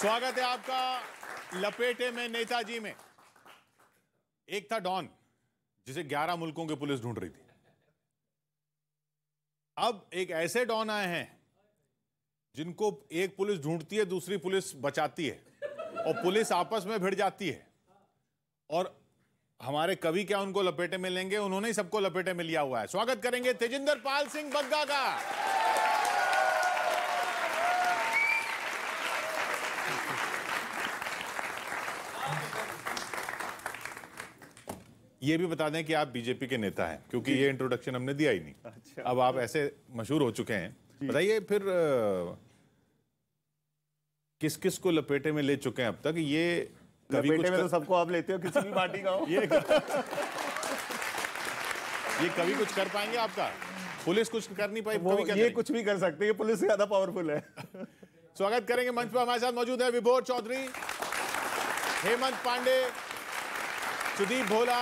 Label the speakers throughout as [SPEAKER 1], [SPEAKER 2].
[SPEAKER 1] स्वागत है आपका लपेटे में नेताजी में। एक था डॉन जिसे 11 मुल्कों की पुलिस ढूंढ रही थी। अब एक ऐसे डॉन आए हैं जिनको एक पुलिस ढूंढती है, दूसरी पुलिस बचाती है और पुलिस आपस में भिड़ जाती है। और हमारे कवि क्या उनको लपेटे में लेंगे, उन्होंने ही सबको लपेटे में लिया हुआ है। स्वागत करेंगे तेजिंदर पाल सिंह बग्गा का। ये भी बता दें कि आप बीजेपी के नेता हैं, क्योंकि ये इंट्रोडक्शन हमने दिया ही नहीं। अच्छा। अब आप ऐसे मशहूर हो चुके हैं, बताइए फिर किस किस को लपेटे में ले चुके हैं अब तक? ये
[SPEAKER 2] लपेटे में तो सबको आप लेते हो, किसी भी पार्टी का हो।
[SPEAKER 1] ये कभी कुछ कर पाएंगे आपका? पुलिस कुछ कर नहीं पाई,
[SPEAKER 2] ये कुछ भी कर सकते हैं, ये पुलिस से ज्यादा पावरफुल है।
[SPEAKER 1] स्वागत करेंगे, मंच पर हमारे साथ मौजूद है विभोर चौधरी, हेमंत पांडे, सुदीप भोला,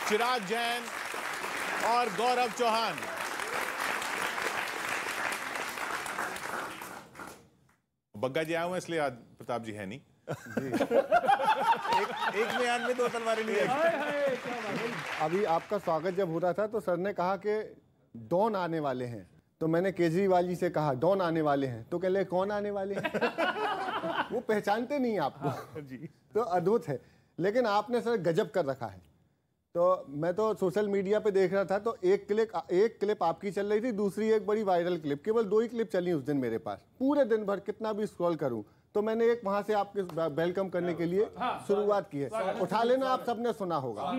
[SPEAKER 1] चिराग जैन और गौरव चौहान। बग्गा जी आए हुए इसलिए आज प्रताप जी है नहीं।
[SPEAKER 2] एक बयान में 2 तलवारें नहीं है।
[SPEAKER 3] अभी आपका स्वागत जब हो रहा था तो सर ने कहा कि डॉन आने वाले हैं, तो मैंने केजरीवाल जी से कहा डॉन आने वाले हैं, तो कह ले कौन आने वाले हैं? वो पहचानते नहीं आपको जी। तो अद्भुत है, लेकिन आपने सर गजब कर रखा है। तो मैं तो सोशल मीडिया पे देख रहा था, तो एक क्लिप आपकी चल रही थी, दूसरी एक बड़ी वायरल क्लिप, केवल 2 ही क्लिप चली उस दिन मेरे पास। पूरे दिन भर कितना भी स्क्रॉल करूं तो मैंने एक वहां से आपके वेलकम करने के लिए शुरुआत की है। उठा लेना, आप सबने सुना होगा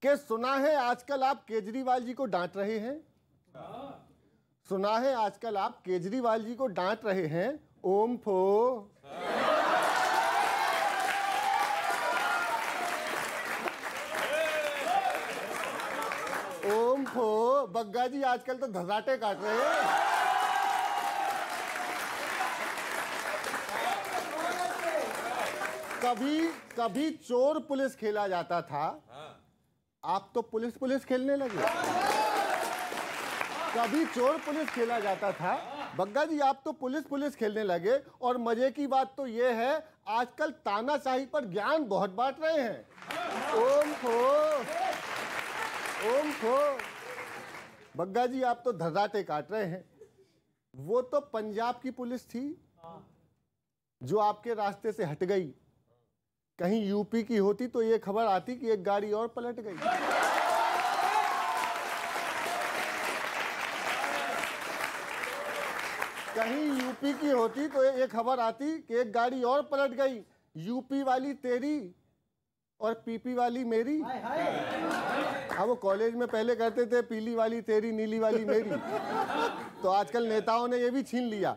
[SPEAKER 3] कि सुना है आजकल आप केजरीवाल जी को डांट रहे हैं। सुना है आजकल आप केजरीवाल जी को डांट रहे हैं। ओम फो ओम फो बग्गा जी आजकल तो धजाटे काट रहे हैं। कभी चोर पुलिस खेला जाता था, आप तो पुलिस खेलने लगे। कभी चोर पुलिस खेला जाता था, बग्गा जी आप तो पुलिस खेलने लगे। और मजे की बात तो ये है आजकल तानाशाही पर ज्ञान बहुत बांट रहे हैं। ओम खो बग्गा जी आप तो धर्राटे काट रहे हैं। वो तो पंजाब की पुलिस थी जो आपके रास्ते से हट गई। कहीं यूपी की होती तो ये खबर आती कि एक गाड़ी और पलट गई। कहीं यूपी की होती तो ये खबर आती कि एक गाड़ी और पलट गई। यूपी वाली तेरी और पीपी वाली मेरी। हाँ, वो कॉलेज में पहले कहते थे पीली वाली तेरी, नीली वाली मेरी। तो आजकल नेताओं ने ये भी छीन लिया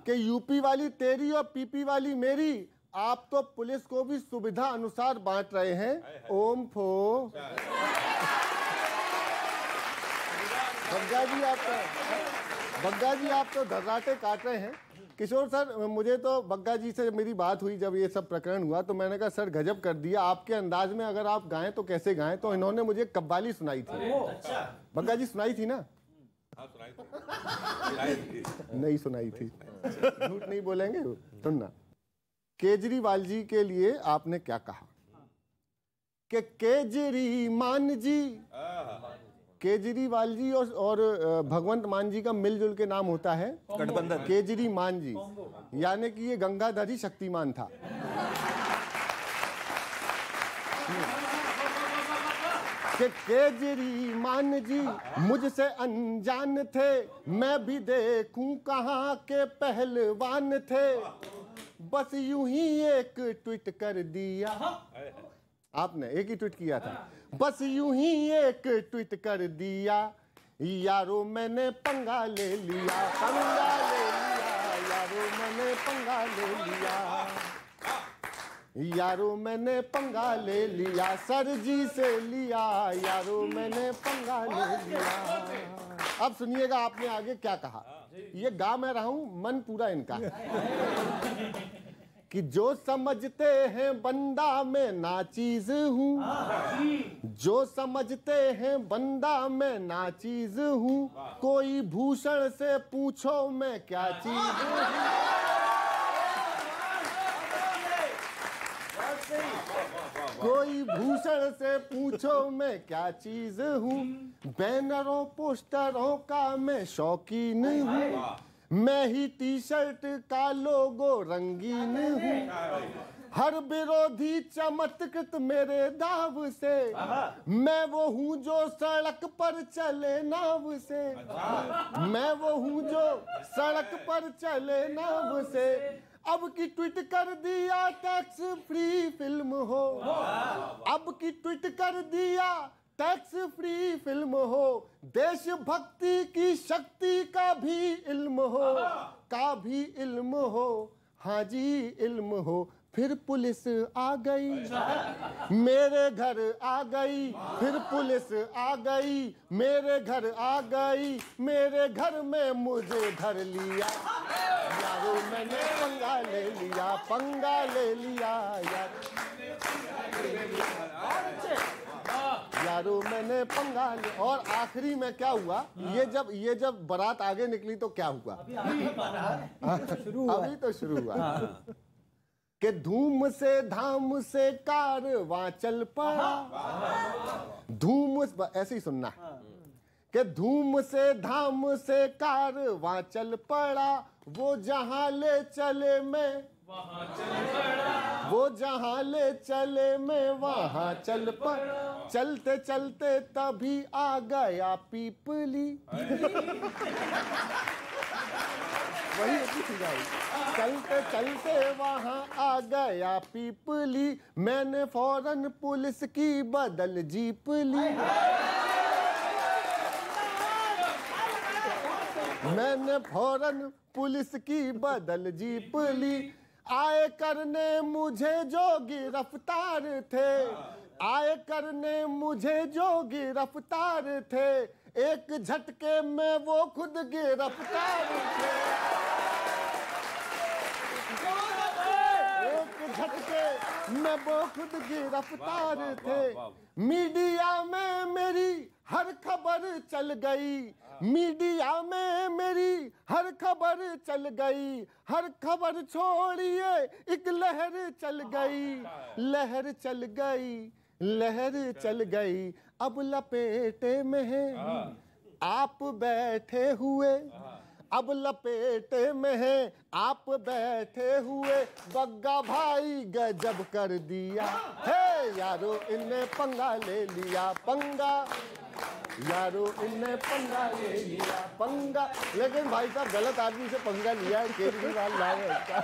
[SPEAKER 3] कि यूपी वाली तेरी और पीपी वाली मेरी। आप तो पुलिस को भी सुविधा अनुसार बांट रहे हैं। ओम फो बग्गा जी आप तो धर्राटे काट रहे हैं। किशोर सर, मुझे तो बग्गा जी से मेरी बात हुई जब ये सब प्रकरण हुआ, तो मैंने कहा सर गजब कर दिया, आपके अंदाज में अगर आप गाएं तो कैसे गाएं? तो इन्होंने मुझे कव्वाली सुनाई थी। बग्गा जी सुनाई थी ना? नहीं सुनाई थी, झूठ नहीं बोलेंगे। सुनना, केजरीवाल जी के लिए आपने क्या कहा कि केजरीवाल जी और भगवंत मान जी का मिलजुल के नाम होता है गठबंधन। केजरी मान जी, यानी कि ये गंगाधरी शक्तिमान था। कि केजरी मान जी मुझसे अनजान थे, मैं भी देखूं कहां के पहलवान थे। बस यूं ही एक ट्वीट कर दिया, आपने एक ही ट्वीट किया था। बस यूं ही एक ट्वीट कर दिया, यारो मैंने पंगा ले लिया, यारो मैंने पंगा ले लिया, यारो मैंने पंगा ले लिया, सर जी से लिया, यारो मैंने पंगा ले लिया। अब सुनिएगा आपने आगे क्या कहा। ये गा मैं रहा हूं, मन पूरा इनका कि जो समझते हैं बंदा मैं नाचीज हूँ, जो समझते हैं बंदा मैं नाचीज हूँ, कोई भूषण से पूछो मैं क्या चीज हूँ। प्रदूषण से पूछो मैं क्या चीज हूँ, बैनरों पोस्टरों का मैं शौकीन हूँ, मैं ही टी शर्ट का लोगो रंगीन हूँ, हर विरोधी चमत्कृत मेरे दाव से, मैं वो हूँ जो सड़क पर चले नाव से, मैं वो हूँ जो सड़क पर चले नाव से, अब की ट्वीट कर दिया टैक्स फ्री फिल्म हो, अब की ट्वीट कर दिया टैक्स फ्री फिल्म हो, देशभक्ति की शक्ति का भी इल्म हो, हाँ जी इल्म हो, फिर पुलिस आ गई, मेरे घर आ गई, फिर पुलिस आ गई, मेरे घर आ गई, मेरे घर में मुझे धर लिया, यारो मैंने पंगा ले लिया यारो मैंने पंगा ले। और आखिरी में क्या हुआ, ये जब बारात आगे निकली तो क्या हुआ, अभी तो शुरू हुआ कि धूम से धाम से कारवां चल पड़ा, धूम ऐसे ही सुनना कि धूम से धाम से कारवां चल पड़ा, वो जहां ले चले मैं वो जहां ले चले मैं वहां चल पड़ा, चलते चलते तभी आ गया पीपली वही चलते चलते वहां आ गया पीपली, मैंने फौरन पुलिस की बदल जीप ली, मैंने फौरन पुलिस की बदल जीप ली, आए करने मुझे जो गिरफ्तार थे, आए करने मुझे जो गिरफ्तार थे, एक झटके में वो खुद गिरफ्तार थे, एक झटके में वो खुद गिरफ्तार थे, मीडिया में मेरी हर खबर चल गई, मीडिया में मेरी हर खबर चल गई, हर खबर छोड़िए एक लहर चल गई, लहर चल गई, लहर चल गई, अब लपेटे में है आप बैठे हुए, अब लपेटे में है आप बैठे हुए, बग्गा भाई गजब कर दिया है, यारो इनने पंगा ले लिया पंगा, यारो इनने पंगा ले लिया पंगा। लेकिन भाई साहब गलत आदमी से पंगा लिया है, केजरीवाल लाए इसका।